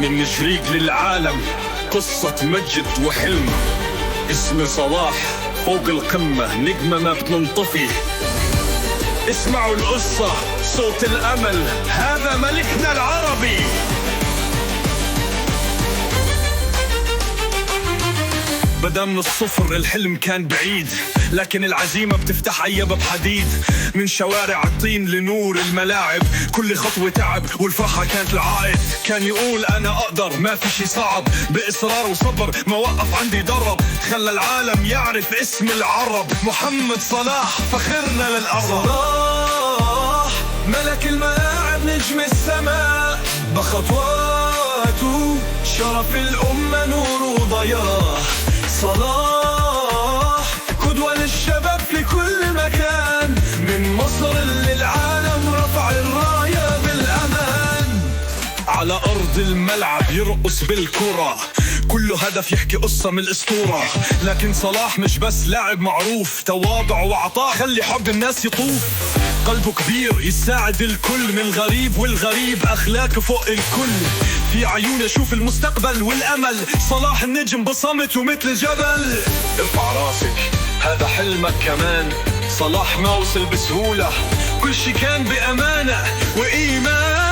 من شريك للعالم، قصة مجد وحلم. اسم صلاح فوق القمة، نجمة ما بتنطفي. اسمعوا القصة، صوت الأمل، هذا ملكنا العربي. بدا من الصفر، الحلم كان بعيد، لكن العزيمة بتفتح أي باب حديد. من شوارع الطين لنور الملاعب، كل خطوة تعب والفرحة كانت العائد. كان يقول أنا أقدر، ما في شي صعب، بإصرار وصبر ما وقف عندي درب. خلى العالم يعرف اسم العرب، محمد صلاح فخرنا للأرض. صلاح ملك الملاعب، نجم السماء، بخطواته شرف الأمة، نور وضياء. صلاح قدوة للشباب في كل مكان، من مصر للعالم رفع الراية بالأمان. على أرض الملعب يرقص بالكرة، كله هدف يحكي قصة من الأسطورة. لكن صلاح مش بس لاعب معروف، تواضع وعطاء خلي حب الناس يطوف. قلبه كبير يساعد الكل، من الغريب والغريب أخلاقه فوق الكل. في عيونه شوف المستقبل والأمل، صلاح النجم بصمت ومثل جبل. ارفع راسك هذا حلمك كمان، صلاح ما وصل بسهولة، كل شي كان بأمانة وإيمان.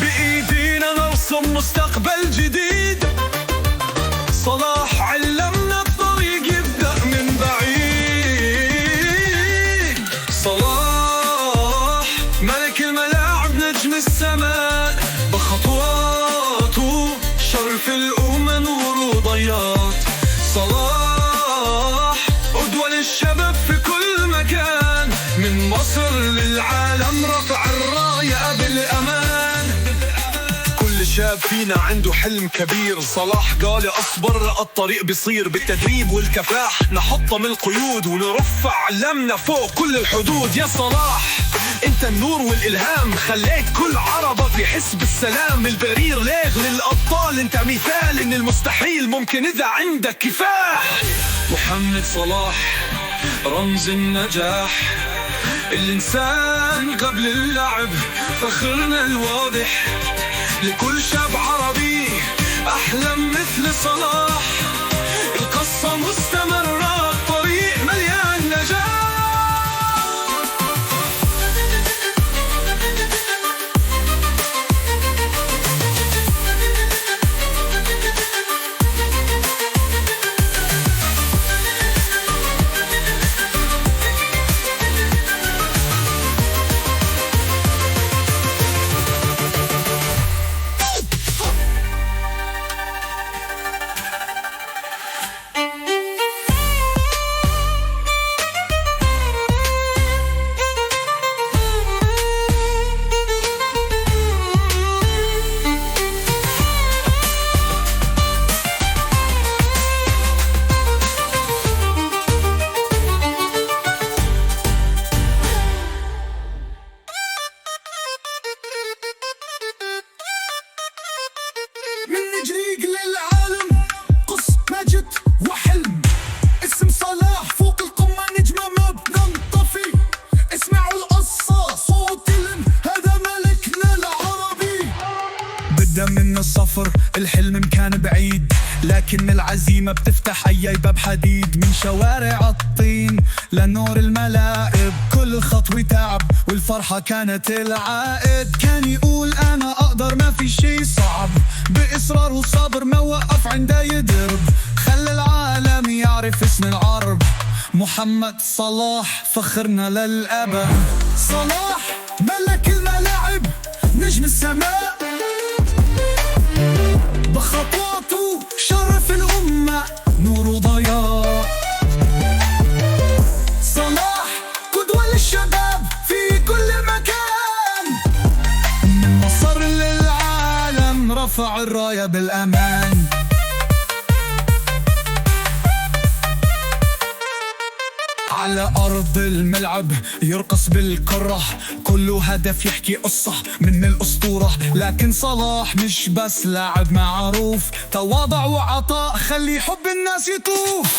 بإيدينا نرسم مستقبل جديد، صلاح علمنا الطريق يبدأ من بعيد. صلاح ملك الملاعب، نجم السماء، بخطواته شرف الأمة، نور وضياء. صلاح قدوة للشباب في كل مكان، من مصر للعالم رفع الراية بالأمان. كل شاب فينا عنده حلم كبير، صلاح قال أصبر الطريق بيصير، بالتدريب والكفاح نحطم القيود، ونرفع علمنا فوق كل الحدود. يا صلاح انت النور والإلهام، خليت كل عربة يحس بالسلام. البرير ليغ للأبطال، انت مثال ان المستحيل ممكن إذا عندك كفاح. محمد صلاح رمز النجاح، الإنسان قبل اللعب، فخرنا الواضح. لكل شاب عربي أحلم مثل صلاح، القصة مستمرة، الطريق مليان نجاح. شريك للعالم، قص مجد وحلم. اسم صلاح فوق القمة، نجمة ما بننطفي. اسمعوا القصة، صوت هذا ملكنا العربي. بدا من الصفر، الحلم كان بعيد، لكن العزيمة بتفتح أي باب حديد. من شوارع الطين لنور الملاعب، كل خطوة تعب والفرحة كانت العائد. كان يقول أنا أقدر، ما في شي صعب، بإصرار وصبر ما وقف عنده يدرب. خلى العالم يعرف اسم العرب، محمد صلاح فخرنا للأبد. صلاح ملك الملاعب، نجم السماء، بخطواته شرف الأمة، نور وضياء. صلاح قدوة للشباب في كل مكان، من مصر للعالم رفع الراية بالأمان. على أرض الملعب يرقص بالكرة، كله هدف يحكي قصة من الأسطورة. لكن صلاح مش بس لاعب معروف، تواضع وعطاء خلي حب الناس يطوف.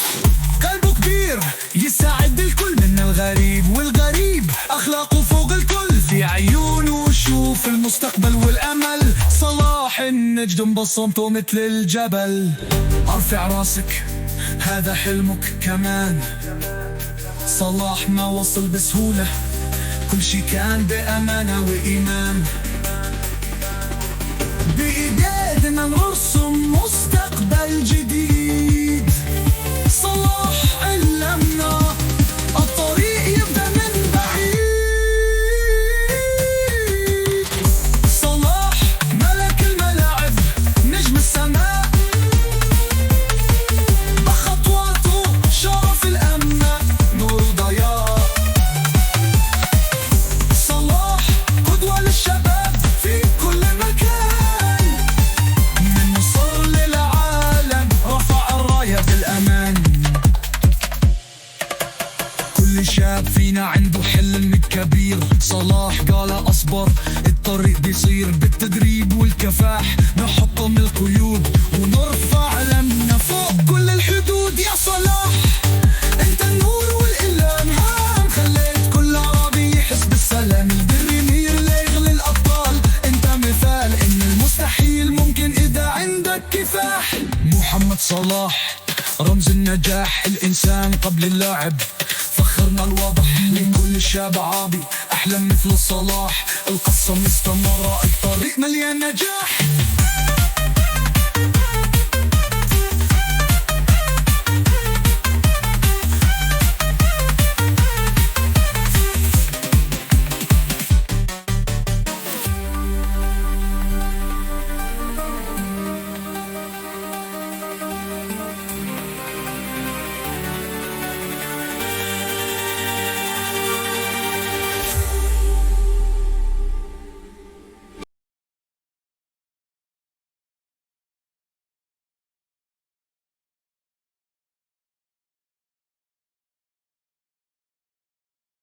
قلبه كبير يساعد الكل، من الغريب والغريب أخلاقه فوق الكل. في عيونه شوف المستقبل والأمل، صلاح صلاح النجم بصمته مثل الجبل. ارفع راسك هذا حلمك كمان. صلاح ما وصل بسهولة، كل شي كان بأمانة وإيمان. بإيدينا نرسم مستقبل جديد. صلاح علمنا الطريق يبدأ من بعيد. صلاح ملك الملاعب، نجم السماء، بخطواته شرف الأمة، نور ضياء. صلاح قدوة للشباب في كل مكان. من مصر للعالم رفع الراية بالأمان. كل شاب فينا عنده حلم كبير. صلاح قال أصبر، الطريق بيصير بالتدريب والكفاح. نحطم القيود ونرفع علمنا فوق كل الحدود. يا صلاح انت النور والإلهام، خليت كل عربي يحس بالسلام. البريمير ليغلي الأبطال، انت مثال ان المستحيل ممكن إذا عندك كفاح. محمد صلاح رمز النجاح، الإنسان قبل اللاعب، فخرنا الواضح لكل شاب عربي. أحلم مثل صلاح، القصة مستمرة، الطريق مليان نجاح.